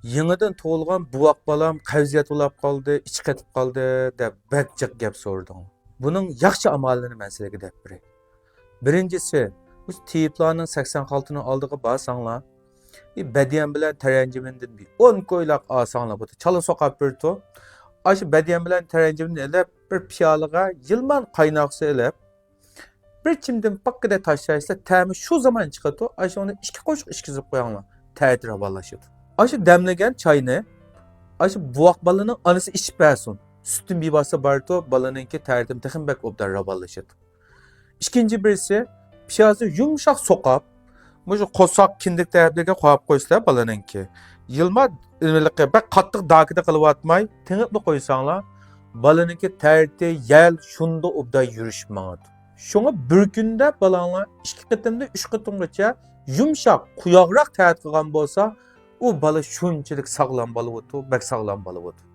Yenidən tug'ilgan buvoq balam qavziyat ulab qoldi, ich qetib qoldi deb bak jiq gap so'rading. Buning yaxshi amalini men sizlarga deb beray. Birinchisi, bu tiyiplarning 86 oldiga borsanglar, badiyan bilan taranjimindan 10 ko'ylaq olsanglar bo'ldi. Chala soqab birdi. Aşı badiyan bilan taranjiminni elib bir piyolaga yilman qaynoq suv elib, bir chimdim paqqida tashlaysizlar, ta'mi shu zaman chiqadi. Aşı uni ikki qo'shiq ishkizib qo'yinglar. Ta'tir avallashadi. Aşı demlagan choyni aşı buvoq balaning onasi ichib bersin. Sütün bir basa barto balanınki terdim texin bek obdar raballaşıdı. İkinci birisi piyazi yumuşak sokap, muşu qosak kindik taraflarga qo'yib qo'ysizlar balanınki. Yılma ilmilikə bek qattiq dakida qilib atmay, tinibni qo'ysanglar, balanınki terdi yel şunda obda yurishmaydi. Şuna bir kunda balanglar 2 qitimda 3 qitimgacha yumshaq, quyoqroq ta'at qilgan bo'lsa, u bola shunchalik sog'lom bo'lib o'tdi, bek sog'lom bo'lib o'tdi.